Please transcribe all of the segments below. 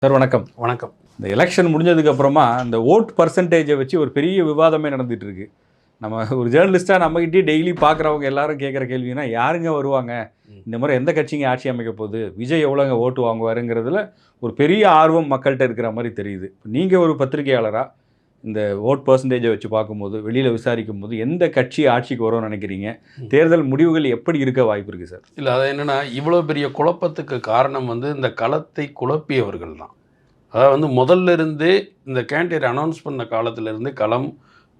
Sir வணக்கம். வணக்கம். இந்த எலெக்ஷன் முடிஞ்சதுக்கு அப்புறமா இந்த ஓட் பர்சன்டேஜை வச்சு ஒரு பெரிய விவாதமே நடந்துட்டு இருக்கு. நம்ம ஒரு ஜேர்னலிஸ்ட்டாக நம்மகிட்டே டெய்லி பார்க்குறவங்க எல்லாரும் கேட்குற கேள்வினா, யாருங்க வருவாங்க, இந்த மாதிரி எந்த கட்சிங்க ஆட்சி அமைக்க போகுது, விஜய் எவ்வளோங்க ஓட்டு வாங்குவாருங்கிறதுல ஒரு பெரிய ஆர்வம் மக்கள்கிட்ட இருக்கிற மாதிரி தெரியுது. நீங்கள் ஒரு பத்திரிகையாளராக இந்த ஓட் பர்சன்டேஜை வச்சு பார்க்கும்போது, வெளியில் விசாரிக்கும் போது எந்த கட்சி ஆட்சிக்கு வரும்னு நினைக்கிறீங்க? தேர்தல் முடிவுகள் எப்படி இருக்க வாய்ப்பு இருக்குது சார்? இல்லை, அது என்னென்னா, இவ்வளோ பெரிய குழப்பத்துக்கு காரணம் இந்த களத்தை குழப்பியவர்கள் தான். அதாவது முதல்ல இருந்தே இந்த கேண்டிடேட் அனௌன்ஸ் பண்ண காலத்திலேருந்து களம்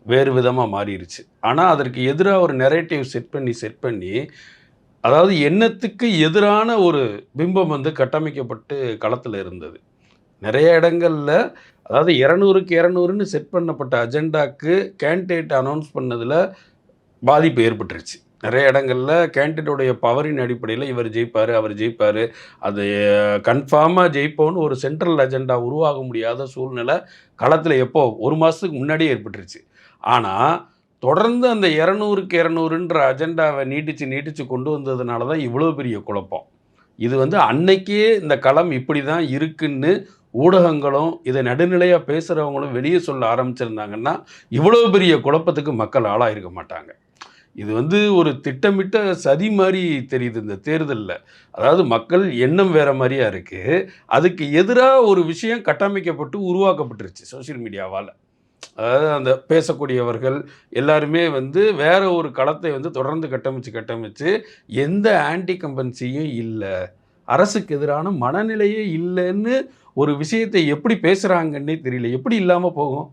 வேறு விதமாக மாறிடுச்சு. ஆனால் அதற்கு எதிராக ஒரு நெரேட்டிவ் செட் பண்ணி அதாவது எண்ணத்துக்கு எதிரான ஒரு பிம்பம் கட்டமைக்கப்பட்டு களத்தில் இருந்தது. நிறைய இடங்களில் அதாவது 200க்கு 200ன்னு செட் பண்ணப்பட்ட அஜெண்டாக்கு கேண்டிடேட் அனௌன்ஸ் பண்ணதில் பாதிப்பு ஏற்பட்டுருச்சு. நிறைய இடங்களில் கேண்டிடேட்டுடைய பவரின் அடிப்படையில் இவர் ஜெயிப்பார், அவர் ஜெயிப்பார், அது கன்ஃபார்மாக ஜெயிப்போன்னு ஒரு சென்ட்ரல் அஜெண்டா உருவாக முடியாத சூழ்நிலை களத்தில் எப்போ 1 மாதத்துக்கு முன்னாடியே ஏற்பட்டுருச்சு. ஆனால் தொடர்ந்து அந்த 200க்கு 200ன்ற அஜெண்டாவை நீட்டிச்சு கொண்டு வந்ததுனால தான் இவ்வளோ பெரிய குழப்பம். இது அன்னைக்கே இந்த களம் இப்படி தான் இருக்குன்னு ஊடகங்களும் இதை நடுநிலையாக பேசுகிறவங்களும் வெளியே சொல்ல ஆரம்பிச்சிருந்தாங்கன்னா இவ்வளோ பெரிய குழப்பத்துக்கு மக்கள் ஆளாயிருக்க மாட்டாங்க. இது ஒரு திட்டமிட்ட சதி மாதிரி தெரியுது இந்த தேர்தலில். அதாவது மக்கள் எண்ணம் வேறு மாதிரியா இருக்குது, அதுக்கு எதிராக ஒரு விஷயம் கட்டமைக்கப்பட்டு உருவாக்கப்பட்டுருச்சு சோசியல் மீடியாவால். அதாவது அந்த பேசக்கூடியவர்கள் எல்லாருமே வேற ஒரு களத்தை தொடர்ந்து கட்டமைச்சு எந்த ஆன்டி கம்பன்சியும் இல்லை, அரசுக்கு எதிரான மனநிலையே இல்லைன்னு ஒரு விஷயத்தை எப்படி பேசுகிறாங்கன்னே தெரியல. எப்படி இல்லாமல் போகும்?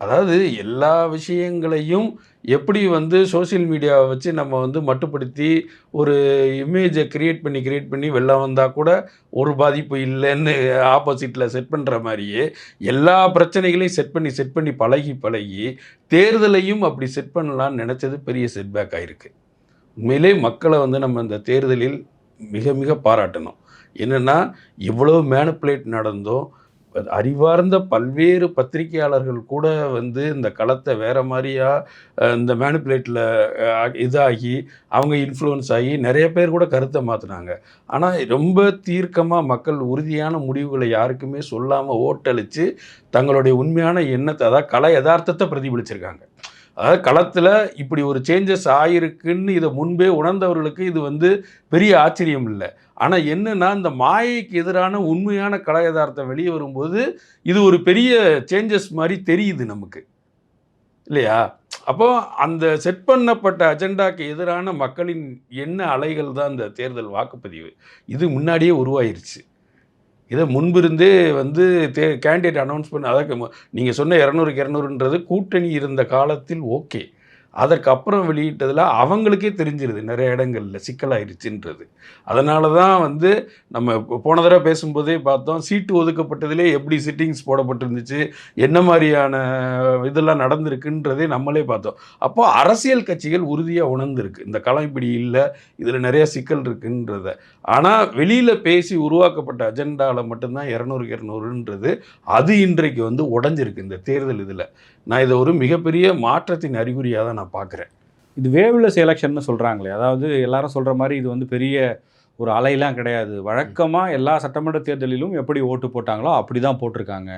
அதாவது எல்லா விஷயங்களையும் எப்படி சோசியல் மீடியாவை வச்சு நம்ம மட்டுப்படுத்தி ஒரு இமேஜை கிரியேட் பண்ணி வெள்ளம் வந்தால் கூட ஒரு பாதிப்பு இல்லைன்னு ஆப்போசிட்டில் செட் பண்ணுற மாதிரியே எல்லா பிரச்சனைகளையும் செட் பண்ணி பழகி தேர்தலையும் அப்படி செட் பண்ணலான்னு நினச்சது பெரிய செட்பேக் ஆகிருக்கு. உண்மையிலே மக்களை நம்ம இந்த தேர்தலில் மிக மிக பாராட்டணும். என்னென்னா, இவ்வளோ மேனிப்புலேட் நடந்தோம், அறிவார்ந்த பல்வேறு பத்திரிகையாளர்கள் கூட இந்த களத்தை வேறு மாதிரியாக இந்த மேனிப்புலேட்டில் இதாகி அவங்க இன்ஃப்ளூயன்ஸ் ஆகி நிறைய பேர் கூட கருத்தை மாற்றினாங்க. ஆனால் ரொம்ப தீர்க்கமாக மக்கள் உறுதியான முடிவுகளை யாருக்குமே சொல்லாமல் ஓட்டளித்து தங்களுடைய உண்மையான எண்ணத்தை, அதாவது கள யதார்த்தத்தை பிரதிபலிச்சிருக்காங்க. அதாவது களத்தில் இப்படி ஒரு சேஞ்சஸ் ஆகிருக்குன்னு இதை முன்பே உணர்ந்தவர்களுக்கு இது பெரிய ஆச்சரியம் இல்லை. ஆனால் என்னென்னா, இந்த மாயைக்கு எதிரான உண்மையான கள யதார்த்தம் வெளியே வரும்போது இது ஒரு பெரிய சேஞ்சஸ் மாதிரி தெரியுது நமக்கு, இல்லையா? அப்போ அந்த செட் பண்ணப்பட்ட அஜெண்டாக்கு எதிரான மக்களின் எண்ண அலைகள் தான் இந்த தேர்தல் வாக்குப்பதிவு. இது முன்னாடியே உருவாயிருச்சு. இதை முன்பிருந்தே கேண்டிடேட் அனௌன்ஸ் பண்ண, அதாவது நீங்கள் சொன்ன 200க்கு 200ன்றது கூட்டணி இருந்த காலத்தில் ஓகே. அதற்கப்புறம் வெளியிட்டதில் அவங்களுக்கே தெரிஞ்சிருது நிறைய இடங்களில் சிக்கலாயிருச்சுன்றது. அதனால தான் நம்ம போன தடவை பேசும்போதே பார்த்தோம், சீட்டு ஒதுக்கப்பட்டதிலே எப்படி சிட்டிங்ஸ் போடப்பட்டிருந்துச்சு, என்ன மாதிரியான இதெல்லாம் நடந்திருக்குன்றதே நம்மளே பார்த்தோம். அப்போ அரசியல் கட்சிகள் உறுதியாக உணர்ந்துருக்கு இந்த களம் இப்படி இல்லை, இதில் நிறையா சிக்கல் இருக்குன்றத. ஆனால் வெளியில் பேசி உருவாக்கப்பட்ட அஜெண்டாவில் மட்டும்தான் 200க்கு 200ன்றது அது இன்றைக்கு உடஞ்சிருக்கு இந்த தேர்தல். இதில் நான் இதை ஒரு மிகப்பெரிய மாற்றத்தின் அறிகுறியாக தான் நான் பார்க்குறேன். இது வேவ்லெஸ் எலெக்ஷன்னு சொல்கிறாங்களே, அதாவது எல்லாரும் சொல்கிற மாதிரி இது பெரிய ஒரு அலையெல்லாம் கிடையாது. வழக்கமாக எல்லா சட்டமன்ற தேர்தலிலும் எப்படி ஓட்டு போட்டாங்களோ அப்படி தான் போட்டிருக்காங்க.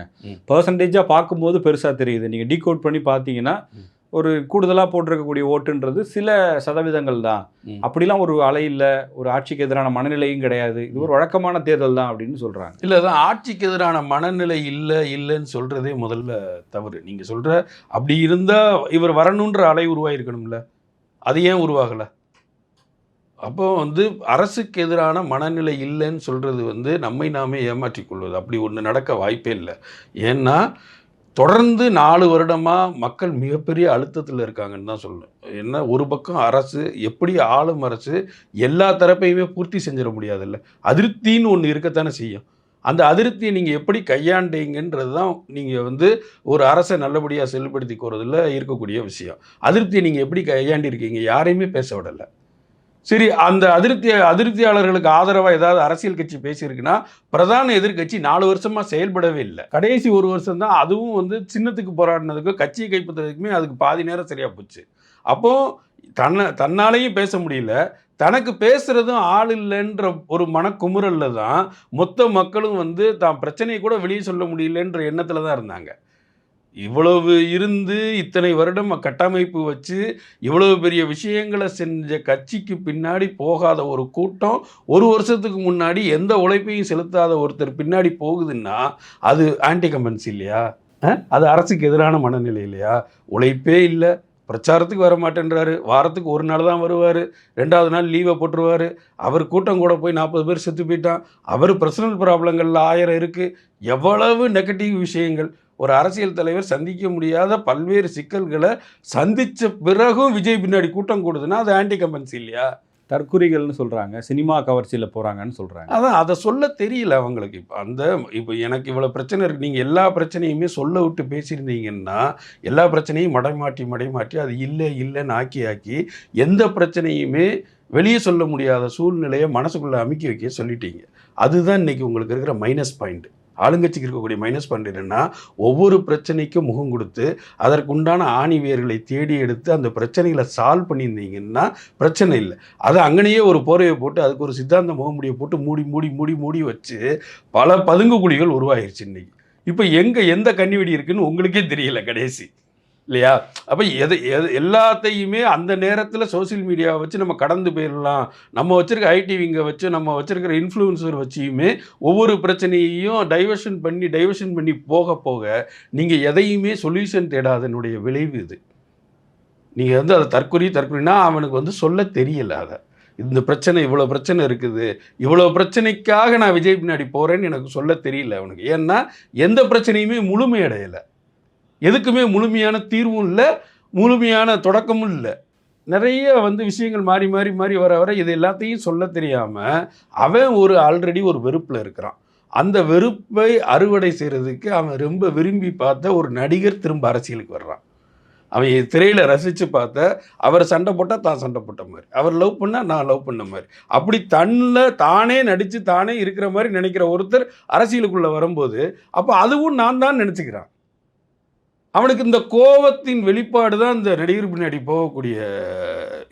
பர்சன்டேஜாக பார்க்கும்போது பெருசாக தெரியுது. நீங்கள் டீகோட் பண்ணி பார்த்தீங்கன்னா ஒரு கூடுதலாக போட்டிருக்கக்கூடிய ஓட்டுன்றது சில சதவீதங்கள் தான். அப்படிலாம் ஒரு அலை இல்லை, ஒரு ஆட்சிக்கு எதிரான மனநிலையும் கிடையாது, இது ஒரு வழக்கமான தேர்தல் தான் அப்படின்னு சொல்கிறாங்க. இல்லை, அதான் ஆட்சிக்கு எதிரான மனநிலை இல்லைன்னு சொல்கிறதே முதல்ல தவறு. நீங்கள் சொல்கிற அப்படி இருந்தால் இவர் வரணுன்ற அலை உருவாகிருக்கணும்ல, அது ஏன் உருவாகலை? அப்போ அரசுக்கு எதிரான மனநிலை இல்லைன்னு சொல்கிறது நம்மை நாமே ஏமாற்றிக்கொள்வது. அப்படி ஒன்று நடக்க வாய்ப்பே இல்லை. ஏன்னா தொடர்ந்து 4 வருடமாக மக்கள் மிகப்பெரிய அழுத்தத்தில் இருக்காங்கன்னு தான் சொல்லணும். என்ன, ஒரு பக்கம் அரசு எப்படி ஆளும் அரசு எல்லா தரப்பையுமே பூர்த்தி செஞ்சிட முடியாதுல்ல, அதிருப்தின்னு ஒன்று இருக்கத்தானே செய்யும். அந்த அதிருப்தியை நீங்கள் எப்படி கையாண்டீங்கன்றது தான் நீங்கள் ஒரு அரசை நல்லபடியாக செயல்படுத்தி போகிறதுல இருக்கக்கூடிய விஷயம். அதிருப்தியை நீங்கள் எப்படி கையாண்டிருக்கீங்க? யாரையுமே பேச விடலை. சரி, அந்த அதிருப்தியாளர்களுக்கு ஆதரவாக ஏதாவது அரசியல் கட்சி பேசியிருக்குன்னா பிரதான எதிர்கட்சி 4 வருஷமாக செயல்படவே இல்லை. கடைசி 1 வருஷம் தான், அதுவும் சின்னத்துக்கு போராடினதுக்கு கட்சியை கைப்பற்றுறதுக்குமே அதுக்கு பாதி நேரம் சரியாக போச்சு. அப்போது தன்னாலேயும் பேச முடியல, தனக்கு பேசுறதும் ஆள் இல்லைன்ற ஒரு மனக்குமுறல்ல தான் மொத்த மக்களும் வந்து தான் பிரச்சனையை கூட வெளியே சொல்ல முடியலன்ற எண்ணத்துல தான் இருந்தாங்க. இவ்வளவு இருந்து இத்தனை வருடம் கட்டமைப்பு வச்சு இவ்வளவு பெரிய விஷயங்களை செஞ்ச கட்சிக்கு பின்னாடி போகாத ஒரு கூட்டம், ஒரு வருஷத்துக்கு முன்னாடி எந்த உழைப்பையும் செலுத்தாத ஒருத்தர் பின்னாடி போகுதுன்னா அது ஆன்டி கம்பன்சி இல்லையா? அது அரசுக்கு எதிரான மனநிலை இல்லையா? உழைப்பே இல்லை, பிரச்சாரத்துக்கு வர மாட்டேன்றாரு, வாரத்துக்கு ஒரு நாள் தான் வருவார், 2வது நாள் லீவை போட்டுருவார். அவர் கூட்டம் கூட போய் 40 பேர் செத்து போயிட்டான், அவர் பர்சனல் ப்ராப்ளங்களில் 1000 இருக்குது. எவ்வளவு நெகட்டிவ் விஷயங்கள். ஒரு அரசியல் தலைவர் சந்திக்க முடியாத பல்வேறு சிக்கல்களை சந்தித்த பிறகும் விஜய் பின்னாடி கூட்டம் கூடுதுன்னா அது ஆன்டி கம்பன்சி இல்லையா? தற்குறிகள்னு சொல்கிறாங்க, சினிமா கவர்ச்சியில் போகிறாங்கன்னு சொல்கிறாங்க. அதான் அதை சொல்ல தெரியல அவங்களுக்கு. இப்போ எனக்கு இவ்வளோ பிரச்சனை இருக்குது, நீங்கள் எல்லா பிரச்சனையுமே சொல்ல விட்டு பேசியிருந்தீங்கன்னா எல்லா பிரச்சனையும் மடைமாட்டி அது இல்லைன்னு ஆக்கி எந்த பிரச்சனையுமே வெளியே சொல்ல முடியாத சூழ்நிலையை மனசுக்குள்ளே அமுக்கி வைக்க சொல்லிட்டீங்க. அதுதான் இன்றைக்கி உங்களுக்கு இருக்கிற மைனஸ் பாயிண்ட். ஆளுங்கட்சிக்கு இருக்கக்கூடிய மைனஸ் பாயிண்ட் என்னென்னா, ஒவ்வொரு பிரச்சனைக்கும் முகம் கொடுத்து அதற்குண்டான ஆணி வேர்களை தேடி எடுத்து அந்த பிரச்சனைகளை சால்வ் பண்ணியிருந்தீங்கன்னா பிரச்சனை இல்லை. அதை அங்கனையே ஒரு போரையை போட்டு அதுக்கு ஒரு சித்தாந்த முகமுடியை போட்டு மூடி வச்சு பல பதுங்கு குழிகள் உருவாயிருச்சு இன்றைக்கி. இப்போ எந்த கண்ணி வெடி இருக்குன்னு உங்களுக்கே தெரியல கடைசி இல்லையா? அப்போ எல்லாத்தையுமே அந்த நேரத்தில் சோசியல் மீடியாவை வச்சு நம்ம கடந்து போயிடலாம், நம்ம வச்சுருக்க ஐடிவிங்க வச்சு நம்ம வச்சுருக்கிற இன்ஃப்ளூயன்சர் வச்சியுமே ஒவ்வொரு பிரச்சனையையும் டைவர்ஷன் பண்ணி போக நீங்கள் எதையுமே சொல்யூஷன் தேடாதனுடைய விளைவு இது. நீங்கள் வந்து அதை தற்கொலைனா அவனுக்கு வந்து சொல்ல தெரியல. அதை இந்த பிரச்சனை இவ்வளோ பிரச்சனை இருக்குது, இவ்வளோ பிரச்சனைக்காக நான் விஜய் பின்னாடி போகிறேன்னு எனக்கு சொல்ல தெரியல அவனுக்கு. ஏன்னா எந்த பிரச்சனையுமே முழுமையடையலை, எதுக்குமே முழுமையான தீர்வும் இல்லை, முழுமையான தொடக்கமும் இல்லை. நிறைய வந்து விஷயங்கள் மாறி வர இது எல்லாத்தையும் சொல்ல தெரியாமல் அவன் ஆல்ரெடி ஒரு வெறுப்பில் இருக்கிறான். அந்த வெறுப்பை அறுவடை செய்கிறதுக்கு அவன் ரொம்ப விரும்பி பார்த்த ஒரு நடிகர் திரும்ப அரசியலுக்கு வர்றான். அவன் திரையில் ரசித்து பார்த்த அவர் சண்டை போட்டால் தான் சண்டை போட்ட மாதிரி, அவர் லவ் பண்ணால் நான் லவ் பண்ண மாதிரி, அப்படி தானே நடித்து தானே இருக்கிற மாதிரி நினைக்கிற ஒருத்தர் அரசியலுக்குள்ளே வரும்போது அப்போ அதுவும் நான் தான் நினச்சிக்கிறான். அவனுக்கு இந்த கோபத்தின் வெளிப்பாடு தான் இந்த நடிகர் பின்னாடி போகக்கூடிய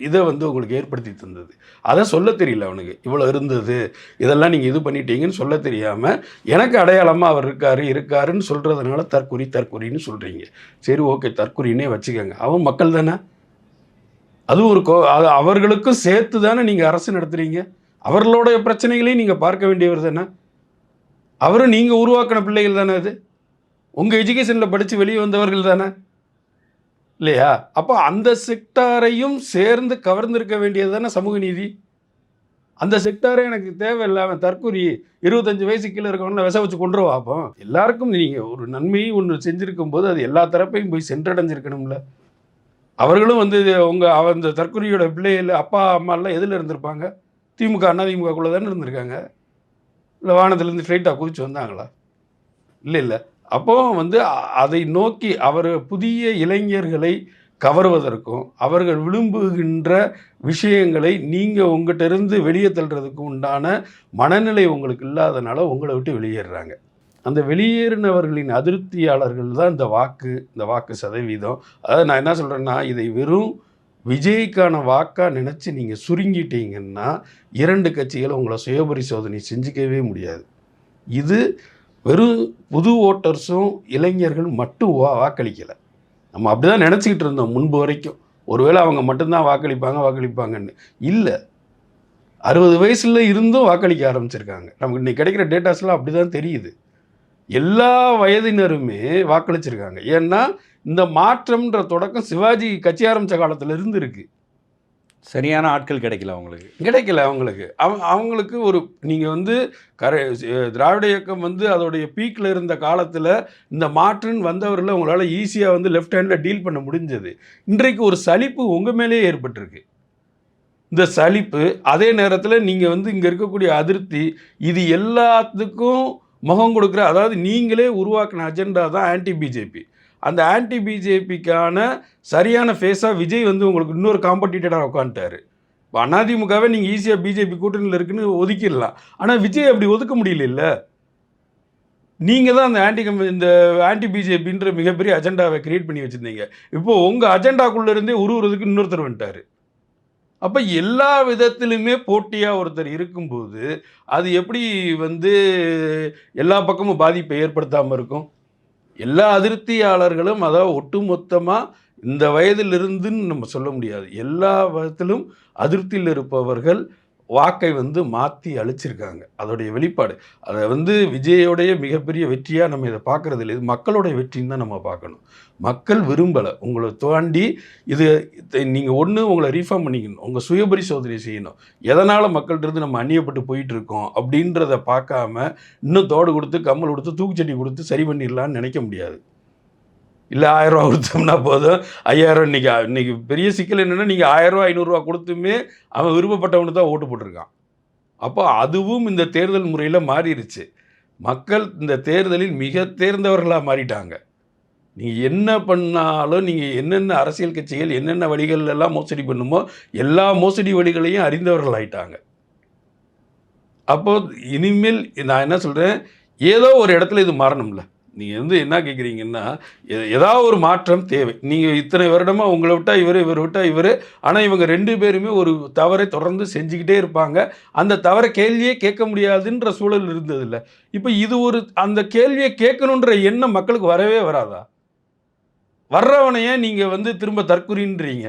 இதை வந்து உங்களுக்கு ஏற்படுத்தி தந்தது. அதை சொல்ல தெரியல அவனுக்கு. இவ்வளோ இருந்தது, இதெல்லாம் நீங்கள் இது பண்ணிட்டீங்கன்னு சொல்ல தெரியாமல் எனக்கு அடையாளமாக அவர் இருக்காருன்னு சொல்கிறதுனால தற்குறின்னு சொல்கிறீங்க. சரி, ஓகே, தற்குறின்னே வச்சுக்கோங்க. அவன் மக்கள் தானே, அதுவும் ஒரு அவர்களுக்கும் சேர்த்து தானே நீங்கள் அரசு நடத்துகிறீங்க. அவர்களுடைய பிரச்சனைகளையும் நீங்கள் பார்க்க வேண்டியவர் தானே. அவரும் நீங்கள் உருவாக்கின பிள்ளைகள் தானே, அது உங்கள் எஜுகேஷனில் படித்து வெளியே வந்தவர்கள் தானே இல்லையா? அப்போ அந்த செக்டாரையும் சேர்ந்து கவர்ந்திருக்க வேண்டியது தானே சமூக நீதி. அந்த செக்டாரே எனக்கு தேவையில்லை, அவன் தற்கொலை 25 வயசு கீழே இருக்கவன விச வச்சு கொண்டு பார்ப்போம். எல்லாருக்கும் நீங்கள் ஒரு நன்மையை ஒன்று செஞ்சுருக்கும் போது அது எல்லா தரப்பையும் போய் சென்றடைஞ்சிருக்கணும்ல. அவர்களும் வந்து அந்த தற்கொலையோட பிள்ளைகள் அப்பா அம்மாலாம் எதில் இருந்திருப்பாங்க? திமுக அதிமுகக்குள்ளே தானே இருந்திருக்காங்க. இல்லை வானத்துலேருந்து ஸ்ட்ரைட்டாக குதிச்சு வந்தாங்களா? இல்லை. அப்போ வந்து அதை நோக்கி அவர் புதிய இளைஞர்களை கவர்வதற்கும் அவர்கள் விரும்புகின்ற விஷயங்களை நீங்கள் உங்கள்கிட்ட இருந்து வெளியே தள்ளுறதுக்கு உண்டான மனநிலை உங்களுக்கு இல்லாதனால உங்களை விட்டு வெளியேறுறாங்க. அந்த வெளியேறினவர்களின் அதிருப்தியாளர்கள் தான் இந்த வாக்கு சதவீதம். அதாவது நான் என்ன சொல்கிறேன்னா, இதை வெறும் விஜய்க்கான வாக்காக நினச்சி நீங்கள் சுருங்கிட்டீங்கன்னா 2 கட்சிகளை உங்களை சுயபரிசோதனை செஞ்சுக்கவே முடியாது. இது வெறும் புது ஓட்டர்ஸும் இளைஞர்கள் மட்டும் வாக்களிக்கலை. நம்ம அப்படி தான் நினச்சிக்கிட்டு இருந்தோம் முன்பு வரைக்கும். ஒருவேளை அவங்க மட்டும்தான் வாக்களிப்பாங்கன்னு. இல்லை, 60 வயசில் இருந்தும் வாக்களிக்க ஆரம்பிச்சிருக்காங்க. நமக்கு இன்றைக்கி கிடைக்கிற டேட்டாஸ்லாம் அப்படி தான் தெரியுது. எல்லா வயதினருமே வாக்களிச்சிருக்காங்க. ஏன்னா இந்த மாற்றம்ன்ற தொடக்கம் சிவாஜி கட்சி ஆரம்பித்த காலத்தில் இருந்து இருக்குது. சரியான ஆட்கள் கிடைக்கல அவங்களுக்கு. அவங்களுக்கு ஒரு நீங்கள் வந்து திராவிட இயக்கம் வந்து அதோடைய பீக்கில் இருந்த காலத்தில் இந்த மாற்றுன்னு வந்தவரில் உங்களால் ஈஸியாக வந்து லெஃப்ட் ஹேண்டில் டீல் பண்ண முடிஞ்சது. இன்றைக்கு ஒரு சலிப்பு உங்கள் மேலேயே ஏற்பட்டிருக்கு. இந்த சலிப்பு, அதே நேரத்தில் நீங்கள் வந்து இங்கே இருக்கக்கூடிய அதிருப்தி, இது எல்லாத்துக்கும் முகம் கொடுக்குற, அதாவது நீங்களே உருவாக்கின அஜெண்டா தான் ஆன்டி பிஜேபி. அந்த ஆன்டி பிஜேபிக்கான சரியான ஃபேஸாக விஜய் வந்து உங்களுக்கு இன்னொரு காம்படிட்டராக உட்காந்துட்டாரு. இப்போ அதிமுகவே நீங்கள் ஈஸியாக பிஜேபி கூட்டணியில் இருக்குன்னு ஒதுக்கிடலாம். ஆனால் விஜய் அப்படி ஒதுக்க முடியல. நீங்கள் தான் இந்த ஆன்டி பிஜேபின்ற மிகப்பெரிய அஜெண்டாவை கிரியேட் பண்ணி வச்சுருந்தீங்க. இப்போது உங்கள் அஜெண்டாக்குள்ளே இருந்தே உருவுறதுக்கு இன்னொருத்தர் வந்துட்டார். அப்போ எல்லா விதத்திலுமே போட்டியாக ஒருத்தர் இருக்கும்போது அது எப்படி வந்து எல்லா பக்கமும் பாதிப்பை ஏற்படுத்தாமல் இருக்கும்? எல்லா அதிருப்தியாளர்களும் அதாவது ஒட்டுமொத்தமாக இந்த வயதிலிருந்துன்னு நம்ம சொல்ல முடியாது. எல்லா விதத்திலும் அதிருப்தியில் இருப்பவர்கள் வாக்கை வந்து மாற்றி அழிச்சிருக்காங்க. அதோடைய வெளிப்பாடு. அதை வந்து விஜயோடைய மிகப்பெரிய வெற்றியாக நம்ம இதை பார்க்குறது இல்லை. இது மக்களுடைய வெற்றின்னு தான் நம்ம பார்க்கணும். மக்கள் விரும்பலை. உங்களை தாண்டி இது நீங்கள் ஒன்று உங்களை ரீஃபார்ம் பண்ணிக்கணும். உங்கள் சுயபரிசோதனை செய்யணும். எதனால் மக்கள்கிட்ட நம்ம அந்நியப்பட்டு போயிட்டு இருக்கோம் அப்படின்றத பார்க்காம இன்னும் தோடு கொடுத்து கம்மல் கொடுத்து தூக்குச்சட்டி கொடுத்து சரி பண்ணிடலான்னு நினைக்க முடியாது. இல்லை 1000 ரூபா கொடுத்தோம்னா போதும் 5000 இன்னைக்கு பெரிய சிக்கல் என்னென்னா நீங்கள் 1000 ரூபா 500 ரூபா கொடுத்துமே அவன் விருப்பப்பட்டவனு தான் ஓட்டு போட்டிருக்கான். அப்போ அதுவும் இந்த தேர்தல் முறையில் மாறிடுச்சு. மக்கள் இந்த தேர்தலில் மிக தேர்ந்தவர்களாக மாறிட்டாங்க. நீங்கள் என்ன பண்ணாலும் நீங்கள் என்னென்ன அரசியல் கட்சிகள் என்னென்ன வழிகள் எல்லாம் மோசடி பண்ணுமோ எல்லா மோசடி வழிகளையும் அறிந்தவர்கள் ஆயிட்டாங்க. அப்போ இனிமேல் நான் என்ன சொல்கிறேன், ஏதோ ஒரு இடத்துல இது மாறணும்ல. நீங்கள் வந்து என்ன கேட்குறீங்கன்னா ஏதாவது ஒரு மாற்றம் தேவை. நீங்கள் இத்தனை வருடமாக உங்களை விட்டால் இவர் விட்டால் இவர், ஆனால் இவங்க 2 பேருமே ஒரு தவறை தொடர்ந்து செஞ்சுக்கிட்டே இருப்பாங்க. அந்த தவறை கேள்வியே கேட்க முடியாதுன்ற சூழல் இருந்ததில்ல. இப்போ இது ஒரு அந்த கேள்வியை கேட்கணுன்ற எண்ணம் மக்களுக்கு வரவே வராதா? வர்றவனையே நீங்கள் வந்து திரும்ப தற்குறின்றீங்க.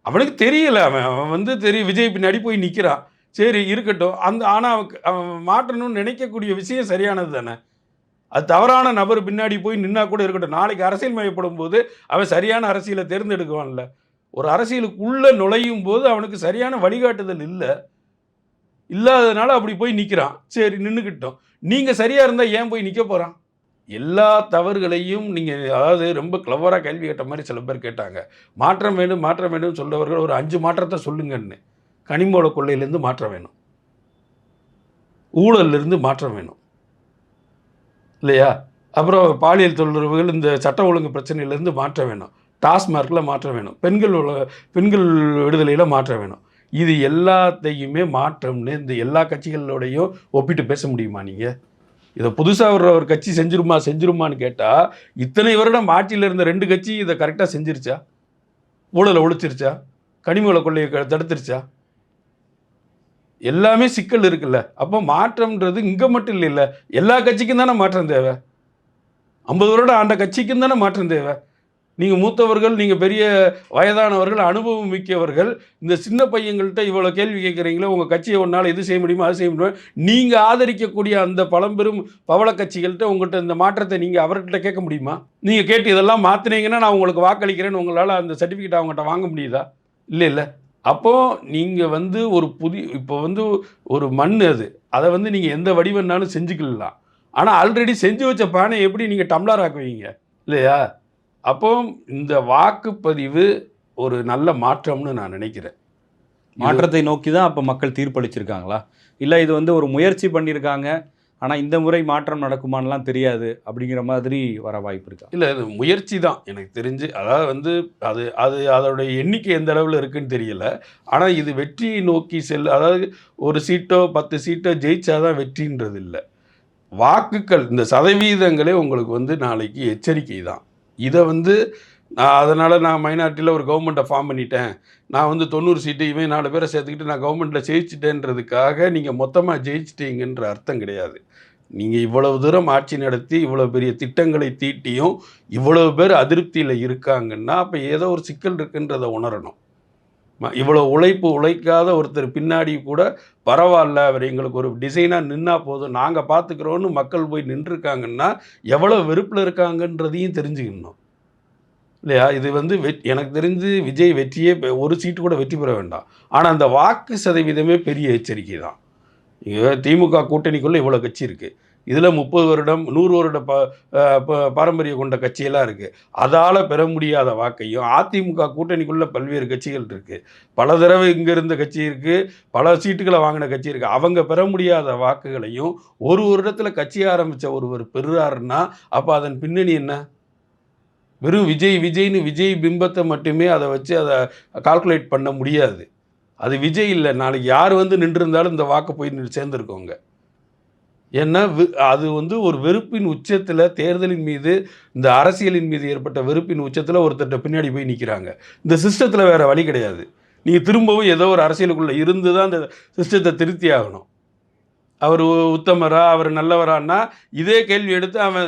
அவனுக்கு தெரியல, அவன் வந்து விஜய் பின்னாடி போய் நிற்கிறான். சரி இருக்கட்டும். ஆனால் அவன் மாற்றணும்னு நினைக்கக்கூடிய விஷயம் சரியானது தானே. அது தவறான நபர் பின்னாடி போய் நின்னா கூட இருக்கட்டும். நாளைக்கு அரசியல் மையப்படும் போது அவன் சரியான அரசியலை தேர்ந்தெடுக்குவான்ல. ஒரு அரசியலுக்குள்ளே நுழையும் போது அவனுக்கு சரியான வழிகாட்டுதல் இல்லாததுனால அப்படி போய் நிற்கிறான். சரி நின்றுக்கிட்டோம். நீங்கள் சரியாக இருந்தால் ஏன் போய் நிற்க போகிறான்? எல்லா தவறுகளையும் நீங்கள் அதாவது ரொம்ப கிளவராக கேள்வி கேட்ட மாதிரி சில பேர் கேட்டாங்க. மாற்றம் வேண்டும் மாற்றம் வேண்டும் சொல்றவர்கள் ஒரு 5 மாற்றத்தை சொல்லுங்கன்னு. கனிமோள கொள்ளையிலேருந்து மாற்றம் வேணும், ஊழலிருந்து மாற்றம் வேணும் இல்லையா? அப்புறம் பாலியல் தொழிலுறவுகள் இந்த சட்ட ஒழுங்கு பிரச்சனையிலேருந்து மாற்றம் வேணும், டாஸ்மார்க்கில் மாற்றம் வேணும், பெண்கள் விடுதலையில் மாற்றம் வேணும். இது எல்லாத்தையுமே மாற்றம்னு இந்த எல்லா கட்சிகளோடையும் ஒப்பிட்டு பேச முடியுமா நீங்கள்? இதை புதுசாக ஒரு கட்சி செஞ்சிருமான்னு கேட்டால் இத்தனை வருடம் ஆட்சியில் இருந்த 2 கட்சி இதை கரெக்டாக செஞ்சிருச்சா? ஊழலை ஒழிச்சிருச்சா? கனிமூல கொள்ளையை தடுத்துருச்சா? எல்லாமே சிக்கல் இருக்குல்ல. அப்போ மாற்றம்ன்றது இங்கே மட்டும் இல்லைல்ல, எல்லா கட்சிக்கும் தானே மாற்றம் தேவை. 50 வருடம் ஆண்ட கட்சிக்கும் தானே மாற்றம் தேவை. நீங்கள் மூத்தவர்கள், நீங்கள் பெரிய வயதானவர்கள், அனுபவம் மிக்கவர்கள், இந்த சின்ன பையங்கள்கிட்ட இவ்வளோ கேள்வி கேட்குறீங்களே, உங்கள் கட்சியை ஒன்றால் இது செய்ய முடியுமா அது செய்ய முடியுமா? நீங்கள் ஆதரிக்கக்கூடிய அந்த பழம்பெரும் பவள கட்சிகள்கிட்ட உங்கள்கிட்ட இந்த மாற்றத்தை நீங்கள் அவர்கிட்ட கேட்க முடியுமா? நீங்கள் கேட்டு இதெல்லாம் மாற்றினீங்கன்னா நான் உங்களுக்கு வாக்களிக்கிறேன்னு உங்களால் அந்த சர்டிஃபிகேட் அவங்ககிட்ட வாங்க முடியுதா? இல்லை. அப்போது நீங்கள் வந்து இப்போ வந்து ஒரு மண் அதை வந்து நீங்கள் எந்த வடிவன்னாலும் செஞ்சுக்கலாம். ஆனால் ஆல்ரெடி செஞ்சு வச்ச பானை எப்படி நீங்கள் டம்ளர் ஆக்குவீங்க இல்லையா? அப்போ இந்த வாக்குப்பதிவு ஒரு நல்ல மாற்றம்னு நான் நினைக்கிறேன். மாற்றத்தை நோக்கி தான் அப்போ மக்கள் தீர்ப்பளிச்சிருக்காங்களா? இல்லை இது வந்து ஒரு முயற்சி பண்ணியிருக்காங்க, ஆனால் இந்த முறை மாற்றம் நடக்குமானலாம் தெரியாது அப்படிங்கிற மாதிரி வர வாய்ப்பு இருக்கா? இல்லை, இது முயற்சி தான் எனக்கு தெரிஞ்சு. அதாவது வந்து அதோடைய எண்ணிக்கை எந்த அளவில் இருக்குன்னு தெரியல. ஆனால் இது வெற்றியை நோக்கி அதாவது ஒரு சீட்டோ 10 சீட்டோ ஜெயிச்சாதான் வெற்றின்றது இல்லை. வாக்குகள் இந்த சதவீதங்களே உங்களுக்கு வந்து நாளைக்கு எச்சரிக்கை தான். இதை வந்து அதனால் நான் மைனாரிட்டியில் ஒரு கவர்மெண்ட்டை ஃபார்ம் பண்ணிட்டேன், நான் வந்து 90 சீட்டு இவன் 4 பேரை சேர்த்துக்கிட்டு நான் கவர்மெண்ட்டில் ஜெயிச்சிட்டேன்றதுக்காக நீங்கள் மொத்தமாக ஜெயிச்சிட்டீங்கன்ற அர்த்தம் கிடையாது. நீங்கள் இவ்வளவு தூரம் ஆட்சி நடத்தி இவ்வளோ பெரிய திட்டங்களை தீட்டியும் இவ்வளவு பேர் அதிருப்தியில் இருக்காங்கன்னா அப்போ ஏதோ ஒரு சிக்கல் இருக்குன்றதை உணரணும். இவ்வளோ உழைக்காத ஒருத்தர் பின்னாடி கூட பரவாயில்ல, அவர் எங்களுக்கு ஒரு டிசைனாக நின்னா போதும், நாங்கள் பார்த்துக்குறோன்னு மக்கள் போய் நின்றுருக்காங்கன்னா எவ்வளோ வெறுப்பில் இருக்காங்கன்றதையும் தெரிஞ்சுக்கணும் இல்லையா? இது வந்து எனக்கு தெரிஞ்சு விஜய் வெற்றியே ஒரு சீட்டு கூட வெற்றி பெற வேண்டாம். ஆனால் அந்த வாக்கு சதவீதமே பெரிய எச்சரிக்கை தான். இங்கே திமுக கூட்டணிக்குள்ளே இவ்வளோ கட்சி இருக்குது. இதில் 30 வருடம் 100 வருட பாரம்பரியம் கொண்ட கட்சியெல்லாம் இருக்குது. அதால் பெற முடியாத வாக்கையும் அதிமுக கூட்டணிக்குள்ளே பல்வேறு கட்சிகள் இருக்குது. பல தடவை இங்கே இருந்த கட்சி இருக்குது, பல சீட்டுகளை வாங்கின கட்சி இருக்குது. அவங்க பெற முடியாத வாக்குகளையும் ஒரு வருடத்தில் கட்சி ஆரம்பித்த ஒருவர் பெறுறாருன்னா அப்போ அதன் பின்னணி என்ன? வெறும் விஜய்னு விஜய் பிம்பத்தை மட்டுமே அதை வச்சு அதை கால்குலேட் பண்ண முடியாது. அது விஜய் இல்லை, நாளைக்கு யார் வந்து நின்றுருந்தாலும் இந்த வாக்கு போய் சேர்ந்துருக்கோங்க. ஏன்னா அது வந்து ஒரு வெறுப்பின் உச்சத்தில், தேர்தலின் மீது இந்த அரசியலின் மீது ஏற்பட்ட வெறுப்பின் உச்சத்தில் ஒருத்தர்கிட்ட பின்னாடி போய் நிற்கிறாங்க. இந்த சிஸ்டத்தில் வேறு வழி கிடையாது. நீங்கள் திரும்பவும் ஏதோ ஒரு அரசியலுக்குள்ளே இருந்து தான் அந்த சிஸ்டத்தை திருத்தி ஆகணும். அவர் உத்தமரா, அவர் நல்லவரான்னா இதே கேள்வி எடுத்து அவன்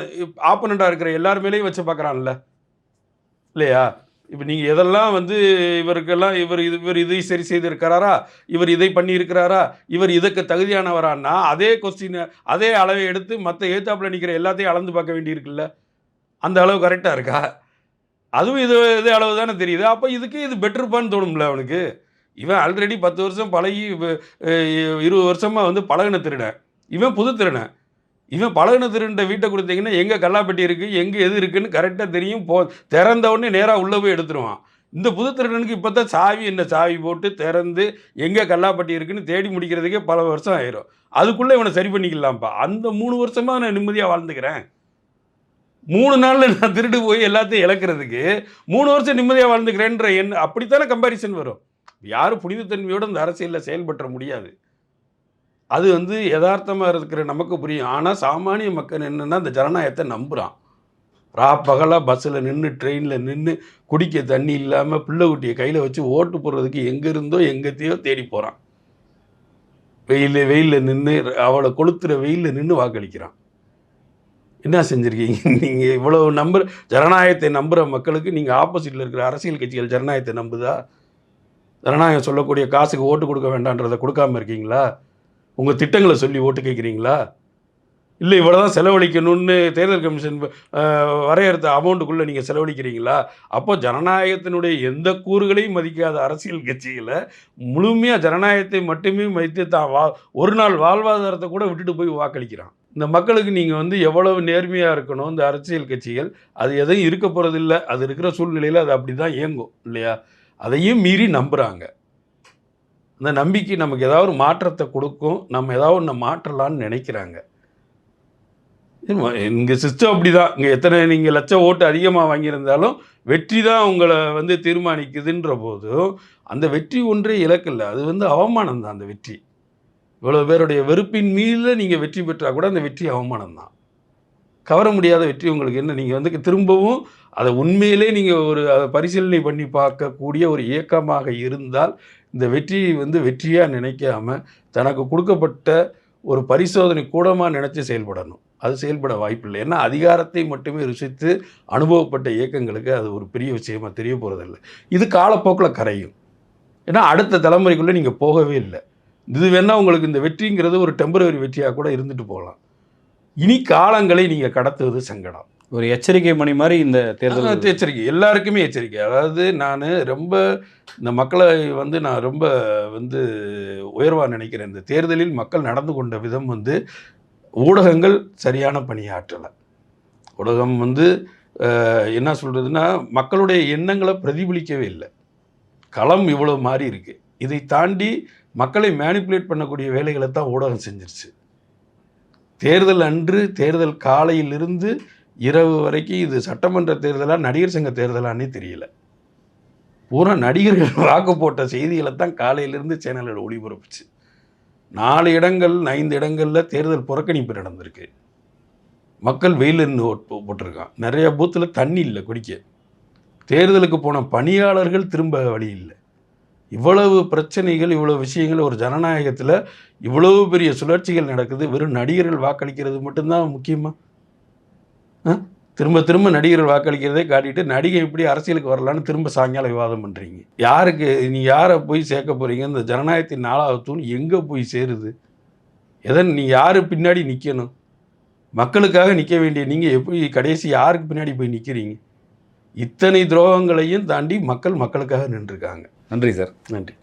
ஆப்பனண்ட்டாக இருக்கிற எல்லார் மேலேயும் வச்சு பார்க்குறான்ல இல்லையா? இப்போ நீங்கள் எதெல்லாம் வந்து இவருக்கெல்லாம் இவர் இதை சரி செய்திருக்கிறாரா, இவர் இதை பண்ணியிருக்கிறாரா, இவர் இதுக்கு தகுதியானவரான்னா அதே கொஸ்டினை அதே அளவை எடுத்து மற்ற ஏத்தாப்பில் நிற்கிற எல்லாத்தையும் அளந்து பார்க்க வேண்டியிருக்குல்ல. அந்த அளவு கரெக்டாக இருக்கா? அதுவும் இதே அளவு தானே தெரியுது. அப்போ இதுக்கு இது பெட்டர்ப்பான்னு தோணும்ல அவனுக்கு. இவன் ஆல்ரெடி 10 வருஷம் பழகி 20 வருஷமாக வந்து பழகின திருடன், இவன் புது திருடன். இவன் பழகின திருண்ட வீட்டை கொடுத்தீங்கன்னா எங்கே கல்லாப்பெட்டி இருக்குது, எங்கே எது இருக்குதுன்னு கரெக்டாக தெரியும். திறந்த உடனே நேராக உள்ளே போய் எடுத்துருவான். இந்த புது திருடனுக்கு இப்போ தான் சாவி போட்டு திறந்து எங்கே கல்லாப்பட்டி இருக்குன்னு தேடி முடிக்கிறதுக்கே பல வருஷம் ஆயிரும். அதுக்குள்ளே இவனை சரி பண்ணிக்கலாம்ப்பா. அந்த 3 வருஷமாக நான் நிம்மதியாக வாழ்ந்துக்கிறேன். 3 நாளில் நான் திருடு போய் எல்லாத்தையும் இழக்கிறதுக்கு 3 வருஷம் நிம்மதியாக வாழ்ந்துக்கிறேன்ற அப்படித்தானே கம்பாரிசன் வரும். யாரும் புனிதத்தன்மையோடு அந்த அரசியலில் செயல்பற்ற முடியாது. அது வந்து யதார்த்தமாக இருக்கிற நமக்கு புரியும். ஆனால் சாமானிய மக்கள் என்னென்னா அந்த ஜனநாயகத்தை நம்புகிறான். பகலாக பஸ்ஸில் நின்று ட்ரெயினில் நின்று குடிக்க தண்ணி இல்லாமல் பிள்ளை குட்டியை கையில் வச்சு ஓட்டு போடுறதுக்கு எங்கே இருந்தோ எங்கத்தையோ தேடி போகிறான். வெயிலில் நின்று அவளை கொளுத்துற வெயிலில் நின்று வாக்களிக்கிறான். என்ன செஞ்சுருக்கீங்க நீங்கள்? இவ்வளோ ஜனநாயகத்தை நம்புகிற மக்களுக்கு நீங்கள் ஆப்போசிட்டில் இருக்கிற அரசியல் கட்சிகள் ஜனநாயகத்தை நம்புதா? ஜனநாயகம் சொல்லக்கூடிய காசுக்கு ஓட்டு கொடுக்க வேண்டான்றதை கொடுக்காமல் இருக்கீங்களா? உங்கள் திட்டங்களை சொல்லி ஓட்டு கேட்குறீங்களா? இல்லை இவ்வளோ தான் செலவழிக்கணும்னு தேர்தல் கமிஷன் வரையறுத்த அமௌண்ட்டுக்குள்ளே நீங்கள் செலவழிக்கிறீங்களா? அப்போ ஜனநாயகத்தினுடைய எந்த கூறுகளையும் மதிக்காத அரசியல் கட்சிகளை முழுமையாக ஜனநாயகத்தை மட்டுமே மதித்து தான் ஒரு நாள் வாழ்வாதாரத்தை கூட விட்டுட்டு போய் வாக்களிக்கிறான். இந்த மக்களுக்கு நீங்கள் வந்து எவ்வளவு நேர்மையாக இருக்கணும். இந்த அரசியல் கட்சிகள் அது எதையும் இருக்க போகிறதில்ல. அது இருக்கிற சூழ்நிலையில் அது அப்படி தான் இயங்கும் இல்லையா? அதையும் மீறி நம்புகிறாங்க. அந்த நம்பிக்கை நமக்கு ஏதாவது ஒரு மாற்றத்தை கொடுக்கும். நம்ம ஏதாவது ஒன்று மாற்றலான்னு நினைக்கிறாங்க. இங்கே சிஸ்டம் அப்படி தான். இங்கே எத்தனை நீங்கள் லட்சம் ஓட்டு அதிகமாக வாங்கியிருந்தாலும் வெற்றி தான் உங்களை வந்து தீர்மானிக்குதுன்ற போதும் அந்த வெற்றி ஒன்றே இலக்கில்லை. அது வந்து அவமானம் தான். அந்த வெற்றி இவ்வளோ பேருடைய வெறுப்பின் மீது நீங்கள் வெற்றி பெற்றால் கூட அந்த வெற்றி அவமானம் தான். கவர முடியாத வெற்றி உங்களுக்கு என்ன? நீங்கள் வந்து திரும்பவும் அதை உண்மையிலே நீங்கள் ஒரு பரிசீலனை பண்ணி பார்க்கக்கூடிய ஒரு இயக்கமாக இருந்தால் இந்த வெற்றியை வந்து வெற்றியாக நினைக்காம தனக்கு கொடுக்கப்பட்ட ஒரு பரிசோதனை கூடமாக நினச்சி செயல்படணும். அது செயல்பட வாய்ப்பில்லை. ஏன்னா அதிகாரத்தை மட்டுமே ருசித்து அனுபவப்பட்ட இயக்கங்களுக்கு அது ஒரு பெரிய விஷயமாக தெரிய போகிறதில்ல. இது காலப்போக்கில் கரையும். ஏன்னா அடுத்த தலைமுறைக்குள்ளே நீங்கள் போகவே இல்லை. இது வேணால் உங்களுக்கு இந்த வெற்றிங்கிறது ஒரு டெம்பரவரி வெற்றியாக கூட இருந்துட்டு போகலாம். இனி காலங்களை நீங்கள் கடத்துவது சங்கடம். ஒரு எச்சரிக்கை மணி மாதிரி இந்த தேர்தல் எச்சரிக்கை, எல்லாருக்குமே எச்சரிக்கை. அதாவது நான் ரொம்ப இந்த மக்களை வந்து நான் ரொம்ப வந்து உயர்வாக நினைக்கிறேன். இந்த தேர்தலில் மக்கள் நடந்து கொண்ட விதம் வந்து ஊடகங்கள் சரியான பணியாற்றலை. ஊடகம் வந்து என்ன சொல்கிறதுனா மக்களுடைய எண்ணங்களை பிரதிபலிக்கவே இல்லை. களம் இவ்வளோ மாறி இருக்குது. இதை தாண்டி மக்களை மேனிப்புலேட் பண்ணக்கூடிய வேலைகளை தான் ஊடகம் செஞ்சிருச்சு. தேர்தல் அன்று தேர்தல் காலையிலிருந்து இரவு வரைக்கும் இது சட்டமன்ற தேர்தலாக நடிகர் சங்க தேர்தலான்னே தெரியல. பூரா நடிகர்கள் வாக்கு போட்ட செய்திகளை தான் காலையிலிருந்து சேனலில் ஒளிபரப்புச்சு. 4 இடங்கள் 5 இடங்களில் தேர்தல் புறக்கணிப்பு நடந்திருக்கு. மக்கள் வெயிலிருந்து ஓட்டு போட்டிருக்கான். நிறைய பூத்தில் தண்ணி இல்லை குடிக்க. தேர்தலுக்கு போன பணியாளர்கள் திரும்ப வழி இல்லை. இவ்வளவு பிரச்சனைகள், இவ்வளோ விஷயங்கள் ஒரு ஜனநாயகத்தில் இவ்வளவு பெரிய சுழற்சிகள் நடக்குது. வெறும் நடிகர்கள் வாக்களிக்கிறது மட்டும்தான் முக்கியமாக? திரும்ப திரும்ப நடிகர்கள் வாக்களிக்கிறதே காட்டிட்டு நடிகை எப்படி அரசியலுக்கு வரலான்னு திரும்ப சாயங்காலம் விவாதம் பண்ணுறீங்க. யாருக்கு நீ யாரை போய் சேர்க்க போகிறீங்க? இந்த ஜனநாயகத்தின் 4வது தூண் எங்கே போய் சேருது? நீ யார் பின்னாடி நிற்கணும்? மக்களுக்காக நிற்க வேண்டிய நீங்கள் எப்படி கடைசி யாருக்கு பின்னாடி போய் நிற்கிறீங்க? இத்தனை துரோகங்களையும் தாண்டி மக்களுக்காக நின்றுருக்காங்க. நன்றி சார். நன்றி.